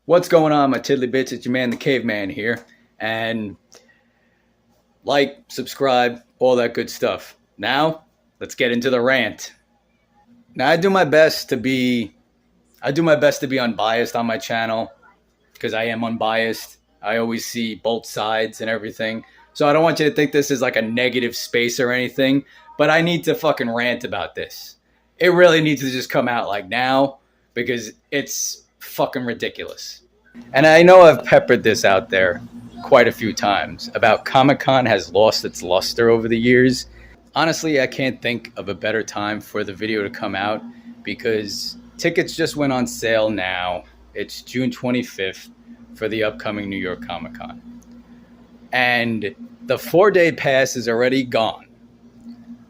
What's going on, my tiddly bits? It's your man, the caveman here. And like, subscribe, all that good stuff. Now, let's get into the rant. Now, I do my best to be unbiased on my channel because I am unbiased. I always see both sides and everything. So I don't want you to think this is like a negative space or anything, but I need to fucking rant about this. It really needs to just come out like now because it's fucking ridiculous. And I know I've peppered this out there quite a few times about Comic-Con has lost its luster over the years. Honestly, I can't think of a better time for the video to come out because tickets just went on sale now. It's June 25th for the upcoming New York Comic-Con. And the 4-day pass is already gone.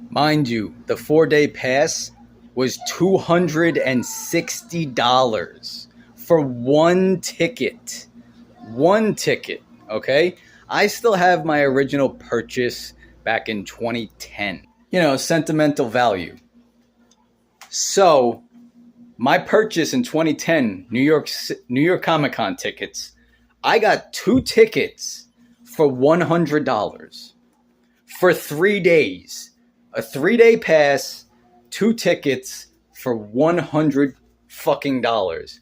Mind you, the 4-day pass was $260 for one ticket. One ticket, okay? I still have my original purchase back in 2010. You know, sentimental value. So, my purchase in 2010, New York Comic-Con tickets, I got 2 tickets for $100 for 3 days. A 3-day pass, 2 tickets for $100 fucking dollars.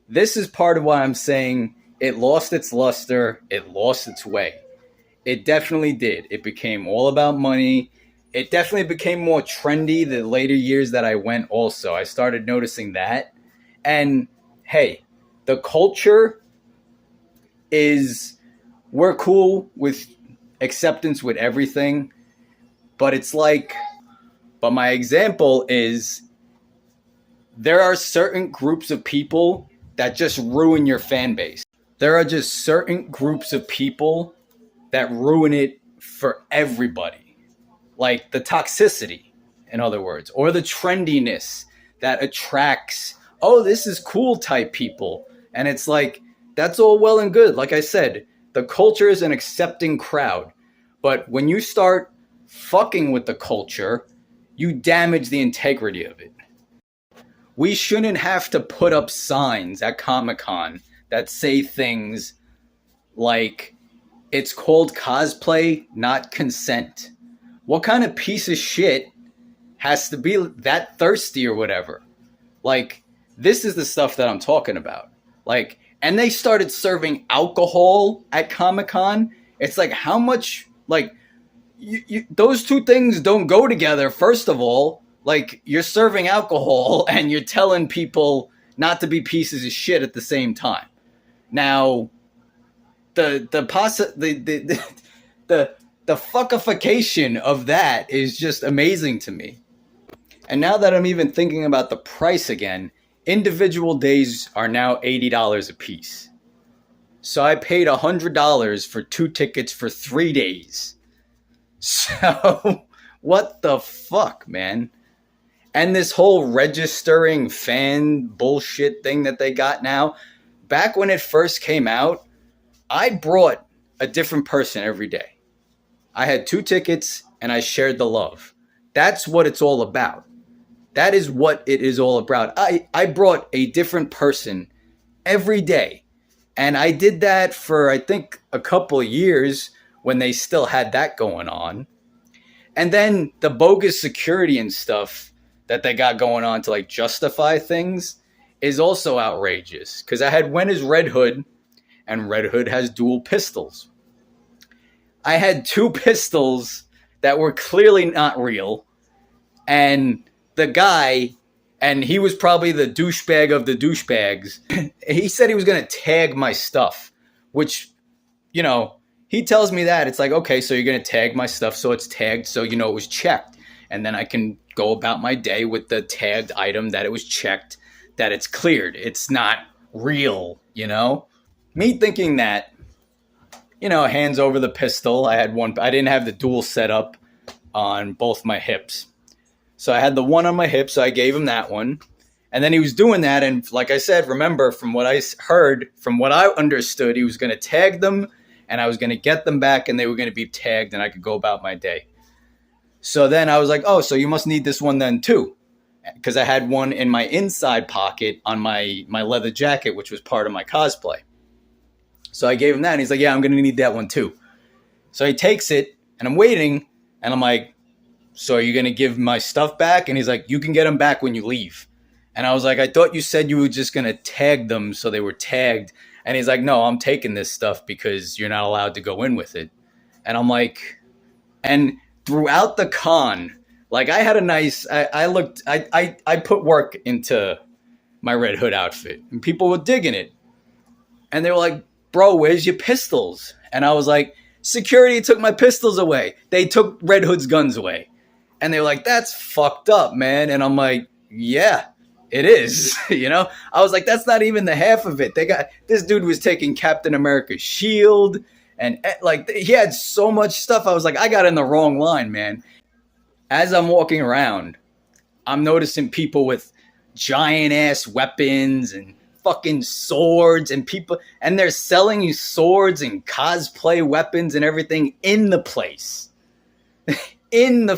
This is part of why I'm saying it lost its luster. It lost its way. It definitely did. It became all about money. It definitely became more trendy the later years that I went also. I started noticing that. And hey, the culture is, we're cool with acceptance with everything. But it's like, but my example is there are certain groups of people that just ruin your fan base. There are just certain groups of people that ruin it for everybody. Like the toxicity, in other words, or the trendiness that attracts, oh, this is cool type people. And it's like, that's all well and good. Like I said, the culture is an accepting crowd. But when you start fucking with the culture, you damage the integrity of it. We shouldn't have to put up signs at Comic-Con that say things like, it's called cosplay, not consent. What kind of piece of shit has to be that thirsty or whatever? Like, this is the stuff that I'm talking about. Like, and they started serving alcohol at Comic-Con. It's like, how much, like, those two things don't go together. First of all, like, you're serving alcohol and you're telling people not to be pieces of shit at the same time. Now, the fuckification of that is just amazing to me. And now that I'm even thinking about the price again, individual days are now $80 a piece. So I paid $100 for 2 tickets for 3 days. So, what the fuck, man? And this whole registering fan bullshit thing that they got now, back when it first came out, I brought a different person every day. I had 2 tickets and I shared the love. That's what it's all about. That is what it is all about. I brought a different person every day. And I did that for, I think, a couple of years when they still had that going on. And then the bogus security and stuff that they got going on to like justify things is also outrageous. Because I had went as Red Hood, and Red Hood has dual pistols. I had 2 pistols that were clearly not real. And the guy, and he was probably the douchebag of the douchebags, he said he was going to tag my stuff, which, you know, he tells me that. It's like, okay, so you're going to tag my stuff so it's tagged so you know it was checked. And then I can go about my day with the tagged item that it was checked, that it's cleared. It's not real, you know? Me thinking that, you know, hands over the pistol. I didn't have the dual setup on both my hips. So I had the one on my hip, so I gave him that one. And then he was doing that, and like I said, remember, from what I heard, from what I understood, he was going to tag them, and I was going to get them back, and they were going to be tagged, and I could go about my day. So then I was like, oh, so you must need this one then too. because I had one in my inside pocket on my leather jacket, which was part of my cosplay. So I gave him that, and he's like, yeah, I'm going to need that one too. So he takes it, and I'm waiting, and I'm like, so are you going to give my stuff back? And he's like, you can get them back when you leave. And I was like, I thought you said you were just going to tag them so they were tagged. And he's like, no, I'm taking this stuff because you're not allowed to go in with it. And I'm like, and throughout the con, like I had a nice, I put work into my Red Hood outfit, and people were digging it. And they were like, bro, where's your pistols? And I was like, security took my pistols away. They took Red Hood's guns away. And they were like, that's fucked up, man. And I'm like, yeah, it is. You know, I was like, that's not even the half of it. This dude was taking Captain America's shield, and like he had so much stuff. I was like, I got in the wrong line, man. As I'm walking around, I'm noticing people with giant ass weapons and fucking swords, and people, and they're selling you swords and cosplay weapons and everything in the place. In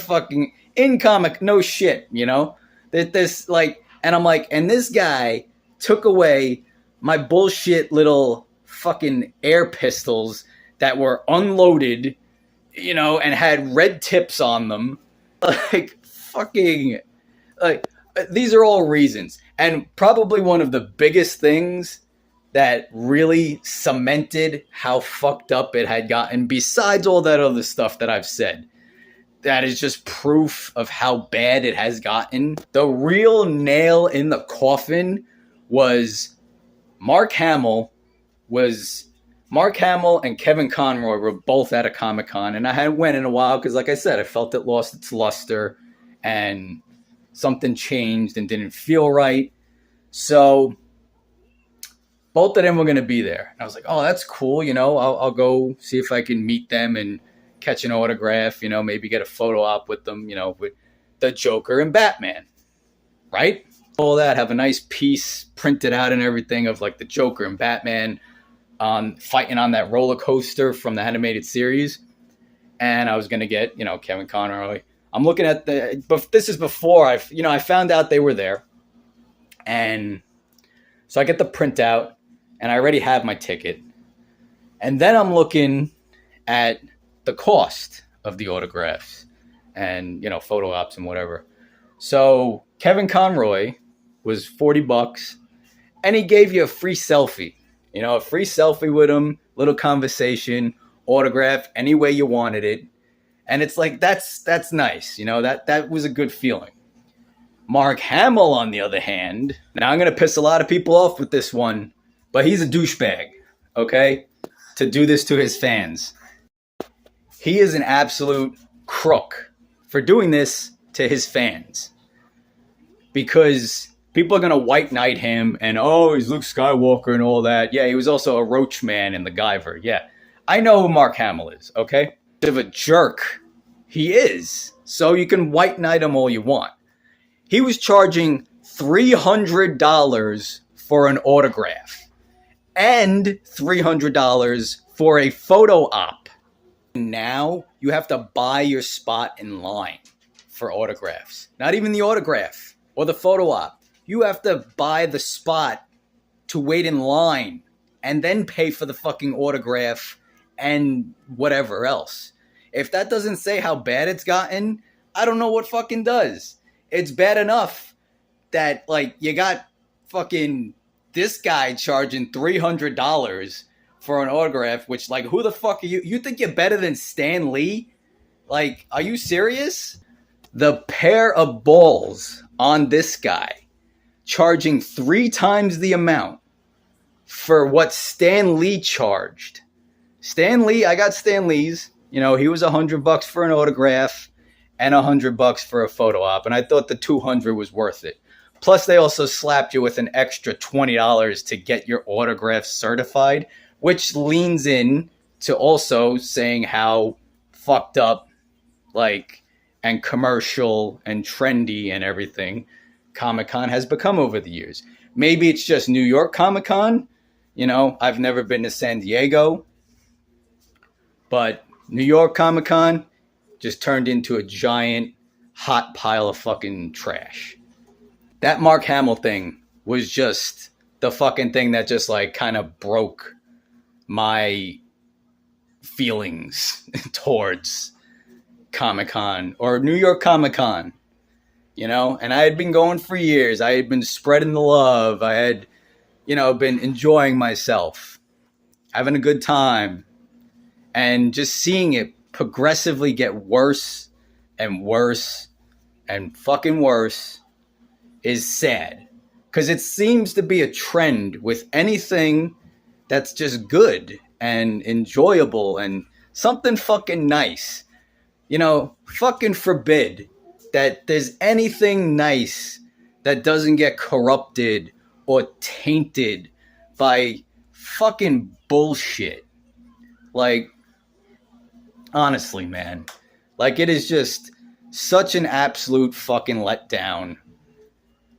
comic, no shit, you know? This like, and I'm like, and this guy took away my bullshit little fucking air pistols that were unloaded, you know, and had red tips on them. Like, fucking, like, these are all reasons. And probably one of the biggest things that really cemented how fucked up it had gotten, besides all that other stuff that I've said, that is just proof of how bad it has gotten. The real nail in the coffin was Mark Hamill and Kevin Conroy were both at a Comic-Con, and I hadn't went in a while because, like I said, I felt it lost its luster and something changed and didn't feel right. So both of them were going to be there. And I was like, oh, that's cool. You know, I'll go see if I can meet them and catch an autograph, you know, maybe get a photo op with them, you know, with the Joker and Batman, right? All that, have a nice piece printed out and everything of like the Joker and Batman fighting on that roller coaster from the animated series. And I was going to get, you know, Kevin Conroy. I'm looking at but this is before I found out they were there. And so I get the printout and I already have my ticket. And then I'm looking at the cost of the autographs and, you know, photo ops and whatever. So Kevin Conroy was $40, and he gave you a free selfie, you know, a free selfie with him, little conversation, autograph, any way you wanted it. And it's like, that's nice. You know, that was a good feeling. Mark Hamill, on the other hand, now I'm going to piss a lot of people off with this one, but he's a douchebag, okay, to do this to his fans. He is an absolute crook for doing this to his fans, because people are going to white knight him and, oh, he's Luke Skywalker and all that. Yeah, he was also a roach man in The Guyver. Yeah, I know who Mark Hamill is, okay? Bit of a jerk. He is. So you can white knight him all you want. He was charging $300 for an autograph and $300 for a photo op. Now you have to buy your spot in line for autographs. Not even the autograph or the photo op. You have to buy the spot to wait in line and then pay for the fucking autograph and whatever else. If that doesn't say how bad it's gotten, I don't know what fucking does. It's bad enough that, like, you got fucking this guy charging $300 for an autograph, which, like, who the fuck are you? You think you're better than Stan Lee? Like, are you serious? The pair of balls on this guy charging 3 times the amount for what Stan Lee charged. Stan Lee, I got Stan Lee's. You know, he was $100 for an autograph and $100 for a photo op, and I thought the $200 was worth it. Plus, they also slapped you with an extra $20 to get your autograph certified, which leans in to also saying how fucked up, like, and commercial and trendy and everything Comic-Con has become over the years. Maybe it's just New York Comic-Con. You know, I've never been to San Diego, but New York Comic-Con just turned into a giant hot pile of fucking trash. that Mark Hamill thing was just the fucking thing that just like kind of broke my feelings towards Comic-Con or New York Comic-Con, you know? And I had been going for years. I had been spreading the love. I had, you know, been enjoying myself, having a good time, and just seeing it progressively get worse and worse and fucking worse is sad. Because it seems to be a trend with anything that's just good and enjoyable and something fucking nice. You know, fucking forbid that there's anything nice that doesn't get corrupted or tainted by fucking bullshit. Like, honestly, man. Like, it is just such an absolute fucking letdown.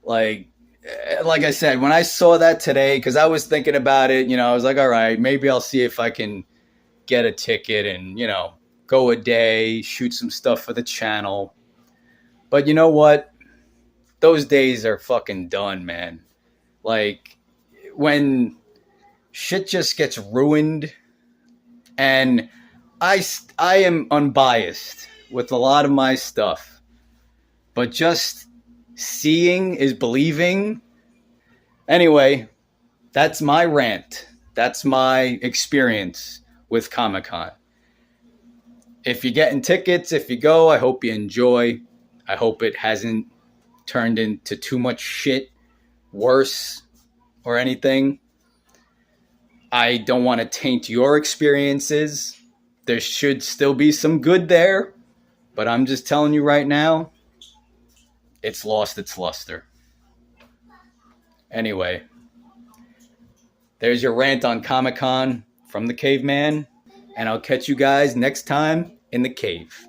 Like I said, when I saw that today, because I was thinking about it, you know, I was like, all right, maybe I'll see if I can get a ticket and, you know, go a day, shoot some stuff for the channel. But you know what? Those days are fucking done, man. Like, when shit just gets ruined, and I am unbiased with a lot of my stuff, but just seeing is believing. Anyway, that's my rant. That's my experience with Comic-Con. If you're getting tickets, if you go, I hope you enjoy. I hope it hasn't turned into too much shit, worse, or anything. I don't want to taint your experiences. There should still be some good there, but I'm just telling you right now, it's lost its luster. Anyway, there's your rant on Comic-Con from the Caveman, and I'll catch you guys next time in the cave.